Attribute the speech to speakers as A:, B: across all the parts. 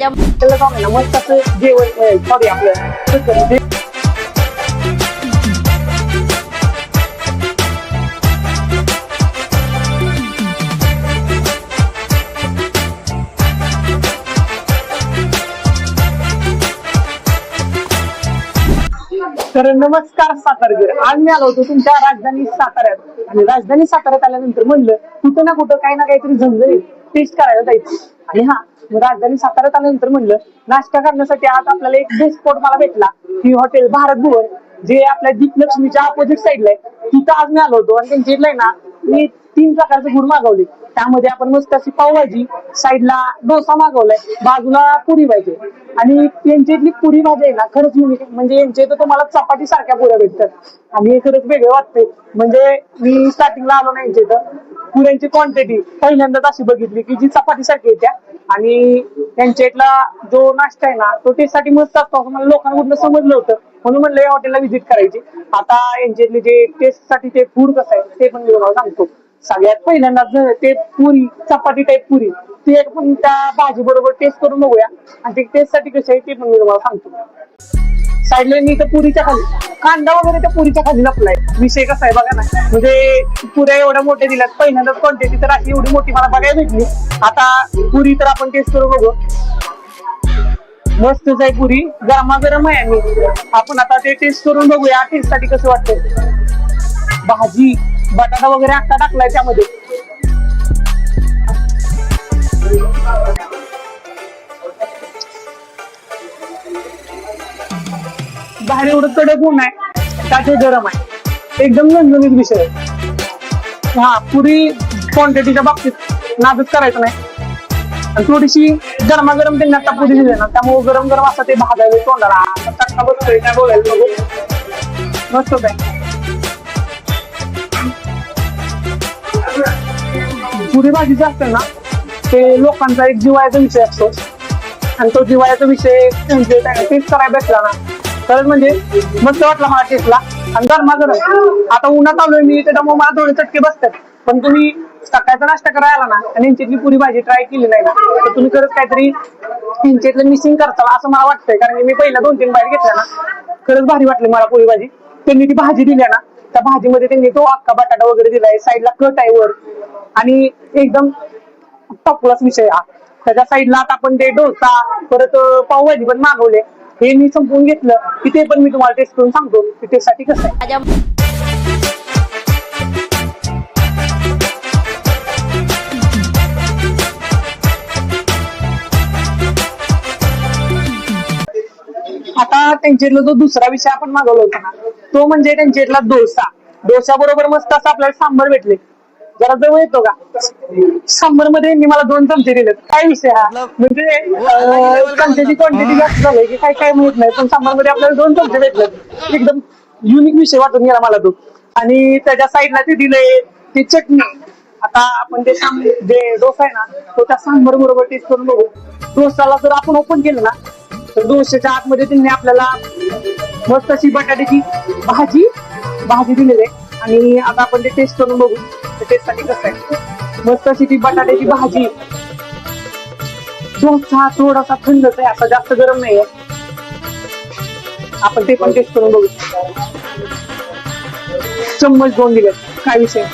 A: त्याला जाऊन ना मस्त असं जेवण सॉरी आपलं तर नमस्कार सातारकर. आज मी आलो होतो तुमच्या राजधानी साताऱ्यात आणि राजधानी साताऱ्यात आल्यानंतर म्हणलं कुठं ना कुठं काही ना काहीतरी झंझट टेस्ट करायला जायचं. आणि राजधानी साताऱ्यात आल्यानंतर म्हणलं नाश्ता करण्यासाठी आज आपल्याला एक बेस्ट स्पॉट मला भेटला की हॉटेल भारत भुवन, जे आपल्या दीपलक्ष्मीच्या अपोजिट साईडला आहे. तिथं आज मी आलो होतो आणि त्यांच्या इथलं आहे ना मी 3 प्रकारचे फूड मागवले. त्यामध्ये आपण मस्त अशी पावभाजी, साईडला डोसा मागवलाय, बाजूला पुरी भाजी. आणि त्यांची इथली पुरी भाजी आहे ना खरंच युनिक, म्हणजे यांच्या इथं तुम्हाला चपाती सारख्या पुऱ्या भेटतात आणि हे खरंच वेगळं वाटतंय. म्हणजे मी स्टार्टिंगला आलो ना यांच्या इथं, पुऱ्यांची क्वांटिटी पहिल्यांदाच अशी बघितली की जी चपाती सारखी येत्या. आणि त्यांच्या इथला जो नाश्ता आहे ना तो टेस्टसाठी मस्त असतो असं मला लोकांकडून समजलं होतं, म्हणून म्हणलं या हॉटेलला व्हिजिट करायची. आता यांच्या इथले जे टेस्ट साठी ते फूड कसं आहे ते पण मी तुम्हाला सांगतो. सगळ्यात पहिल्यांदा ते पुरी चपाती टाईप पुरी ती एक पण त्या भाजी बरोबर टेस्ट करून बघूया आणि ते टेस्ट साठी कशी आहे ते पण मी तुम्हाला सांगतो. साईडला मी तर पुरीच्या खाली कांदा वगैरे त्या पुरीच्या खाली लपलाय. विषय कसा आहे बघा ना, म्हणजे पुऱ्या एवढ्या मोठ्या दिल्यात पहिल्यांदाच क्वांटिटी, तर अशी एवढी मोठी मला बघायला भेटली. आता पुरी तर आपण टेस्ट करून बघू. मस्तच आहे पुरी, गरमागरम आहे. आणि आपण आता ते टेस्ट करून बघूया टेस्ट साठी कसं वाटतंय. भाजी बटाटा वगैरे अख्खा टाकलाय त्यामध्ये. बाहेर एवढं कडक ऊन आहे, त्याचे गरम आहे, एकदम झणझणीत विषय आहे. पुरी क्वांटिटीच्या बाबतीत नादच करायचं नाही. आणि थोडीशी गरमागरम त्यांनी आता पुरी दिली ना त्यामुळे गरम गरम असं ते भाजायला तोंडाला चटका बसतोय काय बोलायला बघू. मस्त आहे पुरी भाजी जे असते ना ते लोकांचा एक जिव्हाळ्याचा विषय असतो आणि तो जिव्हाळ्याचा विषय टेस्ट करायला भेटला ना तर म्हणजे मस्त वाटला मला टेस्टला. आणि गरमागरम आता उन्हात आलोय मी त्याच्यामुळे मला थोडे चटके बसतात. पण तुम्ही सकाळचा नाश्ता करायला आला ना आणि यांच्यातली पुरी भाजी ट्राय केली नाही ना तर तुम्ही खरंच काहीतरी यांच्यातलं मिसिंग करताल असं मला वाटतंय. कारण मी पहिल्या 2-3 बाईट घेतल्या ना खरंच भारी वाटली मला पुरी भाजी. त्यांनी ती भाजी दिल्या ना त्या भाजीमध्ये त्यांनी तो अख्खा बटाटा वगैरे दिलाय, साईडला कट आहे वर आणि एकदम टॉप क्लास विषय हा. त्याच्या साईडला आता आपण ते डोसा परत पावभाजी पण मागवले. हे मी संपवून घेतलं की ते पण मी तुम्हाला टेस्ट करून सांगतो की टेस्टसाठी कसं आहे. आता त्यांच्यातला जो दुसरा विषय आपण मागवला होता ना तो म्हणजे त्यांच्यातला डोसा. डोसा बरोबर मस्त असं आपल्याला सांबर भेटले. जरा जवळ येतो का? सांबर मध्ये मला 2 चमचे दिलेत. काय विषय हा, म्हणजे चमच्याची क्वांटिटी जास्त झाली की काय काय माहित नाही, पण सांबर मध्ये आपल्याला 2 चमचे भेटलेत. एकदम युनिक विषय वाटून गेला मला तो. आणि त्याच्या साईडला ते दिले ती चटणी. आता आपण ते जे डोसा आहे ना तो त्या सांबर बरोबर टेस्ट करून बघू. डोसाला जर आपण ओपन केलं ना तर डोश्याच्या आतमध्ये त्यांनी आपल्याला मस्त अशी बटाट्याची भाजी दिलेली आहे. आणि आता आपण ते टेस्ट करून बघू टेस्ट साठी कसं आहे. मस्त अशी ती बटाट्याची भाजी. डोसा थोडासा थंडच आहे, असा जास्त गरम नाहीये. आपण ते पण टेस्ट करून बघू. चम्मच 2 दिलेत, काय विषय.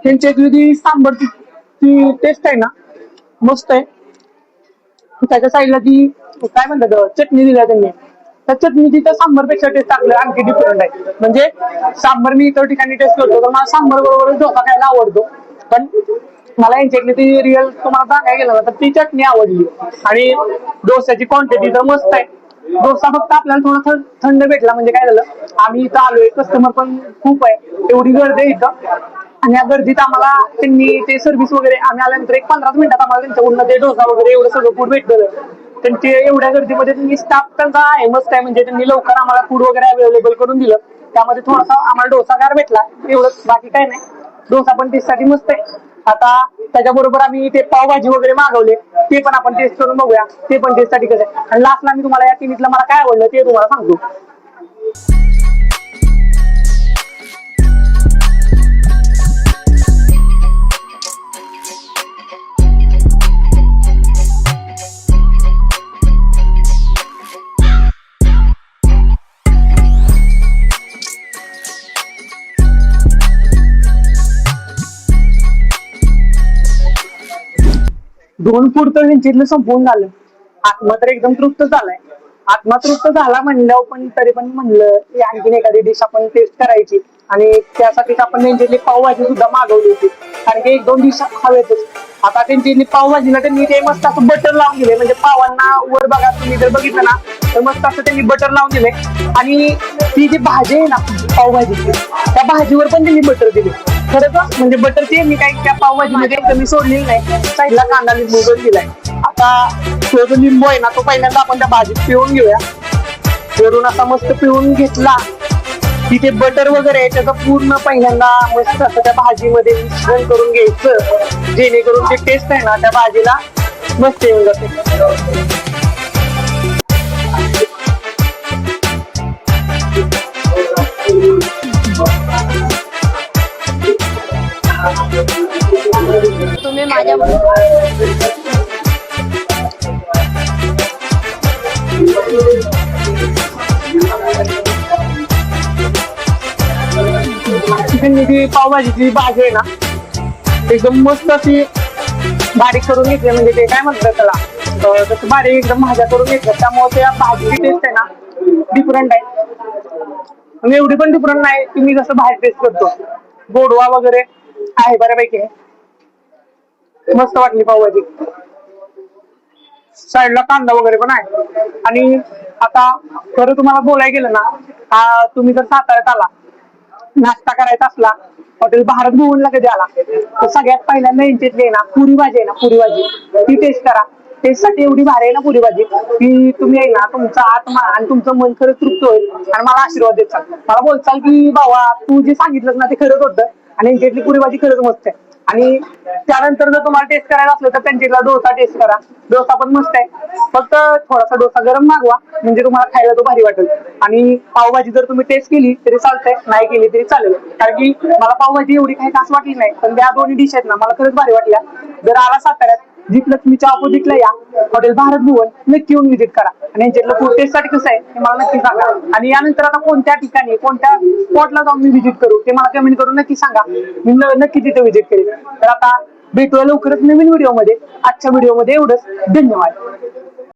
A: त्यांच्यातली जी सांबरची ती टेस्ट आहे ना मस्त आहे. त्याच्या साईडला ती काय म्हणतात चटणी दिली त्यांनी. त्या चटणीची तर सांबरपेक्षा टेस्ट आपल्याला आणखी डिफरंट आहे. म्हणजे सांबर मी इतर ठिकाणी टेस्ट करतो तर मला सांबर बरोबर डोसा खायला आवडतो, पण मला यांच्यातली ती रिअल तुम्हाला सांगायला गेलं ना तर ती चटणी आवडली. आणि डोस्याची क्वांटिटी तर मस्त आहे. डोसा फक्त आपल्याला थोडा थंड भेटला. म्हणजे काय झालं, आम्ही इथं आलोय, कस्टमर पण खूप आहे, एवढी गर्दी आहे इथं. आणि या गर्दीत आम्हाला त्यांनी ते सर्व्हिस वगैरे आम्ही आल्यानंतर एक 15 मिनिटात आम्हाला त्यांच्याकडून ते डोसा वगैरे एवढं सगळं फूड भेटलं. त्यांची एवढ्या गर्दीमध्ये त्यांनी स्टाफ त्यांचा आहे मस्त आहे. म्हणजे त्यांनी लवकर आम्हाला फूड वगैरे अवेलेबल करून दिलं. त्यामध्ये थोडासा आम्हाला डोसा गार भेटला एवढंच, बाकी काय नाही. डोसा पण टेस्टसाठी मस्त आहे. आता त्याच्याबरोबर आम्ही ते पावभाजी वगैरे मागवले, ते पण आपण टेस्ट करून बघूया, ते पण टेस्टसाठी कसं आहे. आणि लास्टला मी तुम्हाला या तिन्हीतलं मला काय आवडलं ते तुम्हाला सांगतो. दोन फूड तर त्यांच्यातलं संपवून झालं. आत्मा तर एकदम तृप्त झालाय. आत्मा तृप्त झाला म्हणल्यावर पण तरी पण म्हणलं की आणखीन एखादी डिश आपण टेस्ट करायची, आणि त्यासाठीच आपण त्यांच्यातली पावभाजी सुद्धा मागवली होती, कारण की 1-2 डिश हवेतच. आता त्यांची पावभाजीला त्यांनी ते मस्त असं बटर लावून दिले, म्हणजे पावांना वर बघा तुम्ही जर बघितलं ना तर मस्त असं त्यांनी बटर लावून दिले. आणि ती जी भाजी आहे ना पावभाजीची, त्या भाजीवर पण त्यांनी बटर दिले. खरंच म्हणजे बटरची मी काही त्या पावभाजीमध्ये कमी सोडलेली नाही. साईडला कांदा लिंबू पण दिलाय. आता तो जो लिंबू आहे ना तो पहिल्यांदा आपण त्या भाजीत पिळून घेऊया. वरून असा मस्त पिळून घेतला की ते बटर वगैरे आहे त्याचं पूर्ण पहिल्यांदा मस्त असं त्या भाजीमध्ये मिश्रण करून घ्यायचं, जेणेकरून ते टेस्ट आहे ना त्या भाजीला मस्त येऊन जाते.
B: तुम्ही माझ्या
A: चिकन पावभाजीची भाजी आहे ना एकदम मस्त अशी बारीक करून घेतली, म्हणजे ते काय म्हणतात त्याला तसं बारीक एकदम भाज्या करून घेतल्या, त्यामुळे त्या भाजीची टेस्ट आहे ना डिफरंट आहे. आणि एवढी पण डिफरंट नाही की मी जसं बाहेर टेस्ट करतो. गोडवा वगैरे आहे बऱ्यापैकी, मस्त वाटली पावभाजी. साईडला कांदा वगैरे पण आहे. आणि आता खरं तुम्हाला बोलायला गेलं ना, तुम्ही जर साताऱ्यात आला नाश्ता करायचा असला हॉटेल भारत भुवनला कधी आला तर सगळ्यात पहिल्यांदा यांच्यातली ना पुरी भाजी आहे ना, पुरी भाजी ती टेस्ट करा. टेस्ट साठी एवढी भारी आहे ना पुरी भाजी की तुम्ही आहे ना तुमचा आत्मा आणि तुमचं मन खरंच तृप्त होईल आणि मला आशीर्वाद देत चाल. मला बोलचाल की बाबा तू जे सांगितलं ना ते खरंच होतं आणि यांच्यातली पुरी भाजी खरंच मस्त आहे. आणि त्यानंतर जर तुम्हाला टेस्ट करायला असलं तर त्यांच्यातला डोसा टेस्ट करा. डोसा पण मस्त आहे, फक्त थोडासा डोसा गरम मागवा म्हणजे तुम्हाला खायला तो भारी वाटेल. आणि पावभाजी जर तुम्ही टेस्ट केली तरी चालतंय, नाही केली तरी चालेल, कारण की मला पावभाजी एवढी काही खास वाटली नाही. पण त्या दोन्ही डिश आहेत ना मला खरंच भारी वाटल्या. जर आला साताऱ्यात जीप लक्ष्मीच्या ऑपोजिटला या हॉटेल भारत भुवन, नक्की येऊन विजिट करा. आणि यांच्यातलं फूड टेस्ट साठी कसं आहे हे मला नक्की सांगा. आणि यानंतर आता कोणत्या ठिकाणी कोणत्या स्पॉटला जाऊन मी विजिट करू ते मला कमेंट करून नक्की सांगा, मी नक्की तिथे विजिट करेन. तर आता भेटूया लवकरच नवीन व्हिडिओ मध्ये. आजच्या व्हिडिओ मध्ये एवढंच. धन्यवाद.